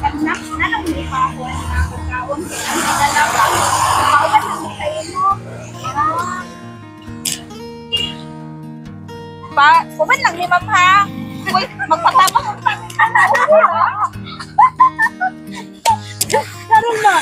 Tapos, nanong hindi pa ako na pagkaon. Ang dalawa. Paulan lang kayo mo. Kuman lang ni ma'am ha. Uy, magpatama ko pa. Karoon na.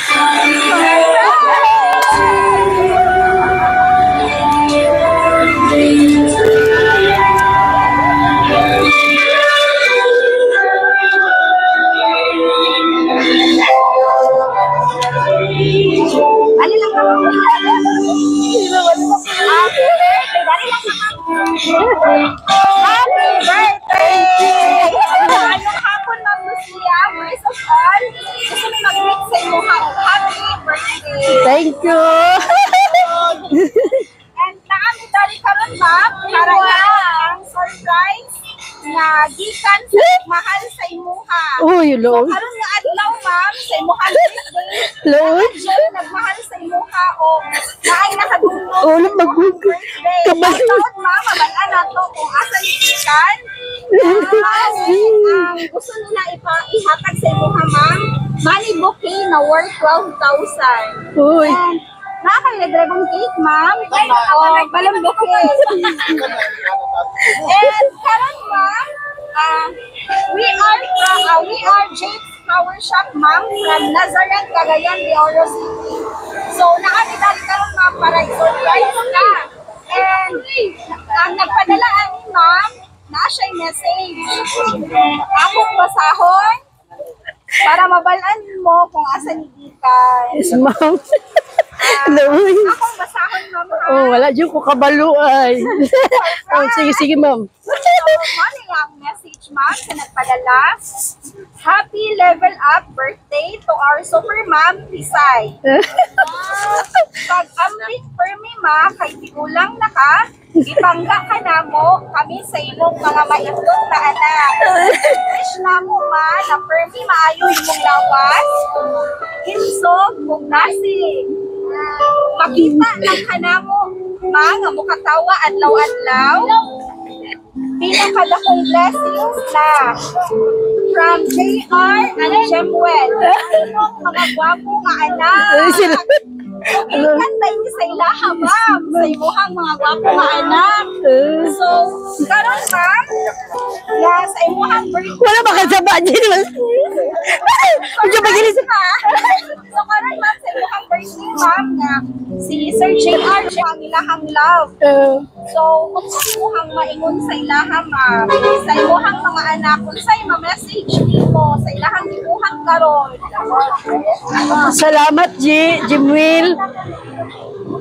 Ali lang naman. Happy birthday. Dali lang naman. Happy birthday! Ngayong hapon, Ma'am Lucia, first of all, gusto mo mag-greet sa inyo. Happy birthday! Thank you! And naami dali karon ma'am, para ang surprise na gikan sa mahal sa imuha. Uy, So, Lord. karon nga adlaw ma'am, sa imuha birthday, Lord. Diyan nagmahal sa imuha o naay nakadulog. Oh, mag- birthday. kabal- Taon ma'am, mabalaan na to kung asa gikan. Gusto nila ihatag sa imuha ma'am, money bouquet na worth 12,000. Uy. And nakakaya dragon cake, ma'am. Balon bouquet. And karon ma'am, we are Jake's Flower Shop, ma'am, from Nazareth, Cagayan de Oro City. So, naami dali karon ma'am para i-surprise ka. And ang nagpadala ani ma'am, na siya message. Akong basahon para mabalaan mo kung asa ni gikan. Yes, ma'am. Lord. Akong basahon, ma'am, ha? Oh, wala dyan ko kabalo ay. Oh, sige, sige, ma'am. So, ano yung message, ma'am, sa nagpadala? Happy level up birthday to our super ma'am, Pisay. Pag-ambing per me, ma, kay tigulang na ka, ipangga ka na mo kami sa imong mga maitong na anak. Wish na mo, ma, na per me maayo imong lawas, hinsog, kung nasi. Makita ng kanamo, ma, nga mukatawa adlaw-adlaw. Pinakadakong blessings na from JR and Jemuel. Mga gwapo nga anak. Ikan tayo sa ilaha, ma'am. Sa imuhang mga gwapo nga anak. So, karon ma'am, sa imuhang birthday. Wala ba kasaba dyan? Medyo magilis. So, karon ma'am, sa imuhang birthday, ma'am, nga si Sir JR siya ang ilahang love. So, kung sa imuhang maingon sa ilaha, ma'am, sa imuhang mga anak, kung sa'yo ma-message mo, sa ilahang imuhang karon. Salamat, Jimwil.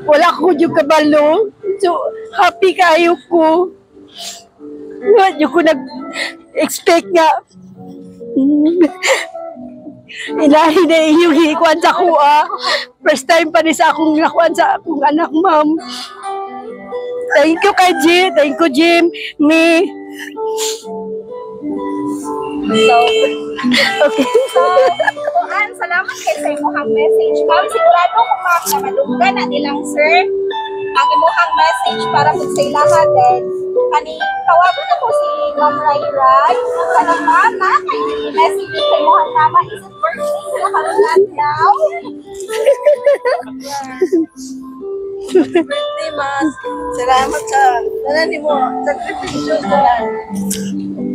Wala ko yung kabalo. So, happy kayo ko. Hindi ko nag-expect nga. Ilahi na iyong hikuan sa kuha. First time pa ni sa akong nakuan sa akong anak, ma'am. Thank you kay Jim. Thank you, Jim. Me. So, Okay. salamat kayo sa imuhang message. Ma'am, sigurado kung ma'am na malunggan na nilang sir ang imuhang message para po sa ilaha din. Tawagan na po si Ma'am Rai Rai. Kanang ma'am, message sa imuhang mama. Is it birthday na karoon now? Birthday, mas. Salamat sa nanani mo. Sa sakripisyo mo lang.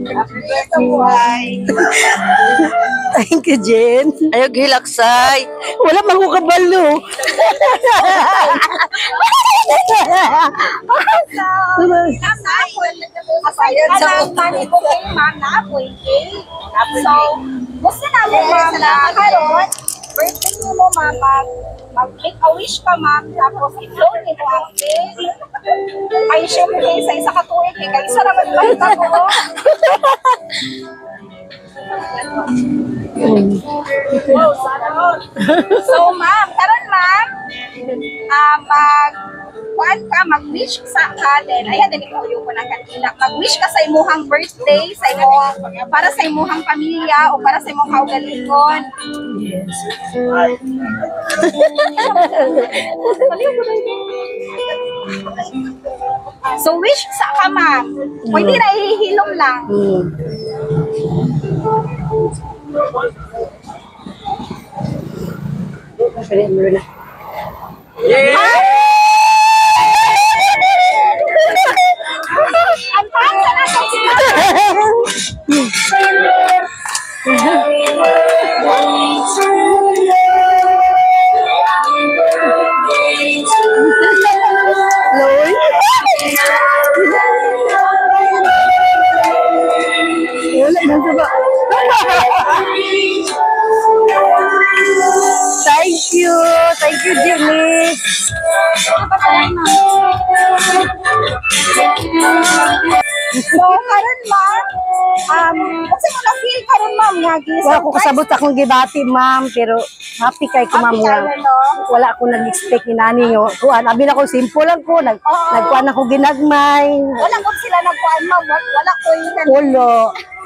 Happy birthday, buhay. Thank you, Jen. Ayaw gilaksay. Wala man ko kabalo. Aside ka ng money ko kayo, ma'am, na-apoy cake. So, gusto namin, ma'am, na karoon, birthday niyo mo, ma'am, mag-make a wish ka, ma'am, tapos i-blow niyo mo ang cake. Ay, syempre, sa isa katuig, kaya isa naman ba ito ko? So, ma'am, karon ma'am, mag-wish sa kaden. Ayan, dali ko yung ng kanila. Mag-wish ka sa imuhang birthday, sa imuhang, para sa imuhang pamilya, o para sa imuhang kaugalingon. Yes. So, wish sa ka, ma'am. Pwede na ihihilom lang. Pwede mo na. Ang taas na natin sila. Loy. Wala na ba? Thank you. Thank you, Jimmy. So, karon ma'am, kasi mo na-feel karon ma'am, nga Wala ko kasabot akong gibati, ma'am, pero happy kay ko, ma'am, nga. Wala ako nag-expect ni nani yo. Kuan, abi na ko simple lang ko, nagkuan ako ginagmay. Wala ko sila nagkuhan ma'am, wala ko yung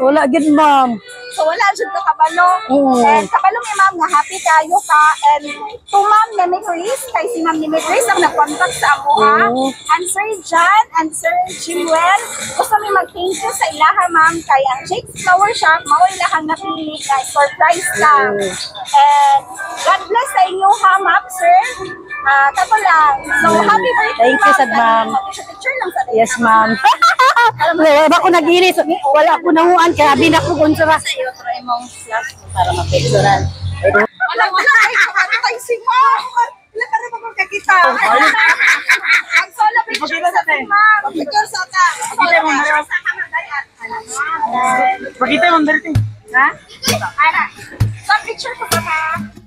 Wala gid, ma'am. So wala jud ka kabalo. Mm. And kabalo ni ma'am nga happy kayo ka and to ma'am ni Chris kay si ma'am ni Chris ang nag-contact sa ako ha. And Sir John and Sir Jimwell, gusto mi mag-thank you sa ilaha ma'am kay ang Jake's Flower Shop mao ilahang napili kay surprise lang. And God bless sa inyo ha ma'am sir. Kato lang. So happy birthday Thank you, sad, ma'am. Picture lang sa Yes, ma'am. Wala ba ako nag-inis? Wala ako nanguan, kaya abi na ko konsara. Try mong flash para mapicturean. Wala ay kamatay si ma'am. Wala ka rin magkakita. Ang solo picture sa si ma'am. Picture sa ka. Sa kamagayan. Pakita mo, Dirty. Ha? Ana. So picture ko sa ka.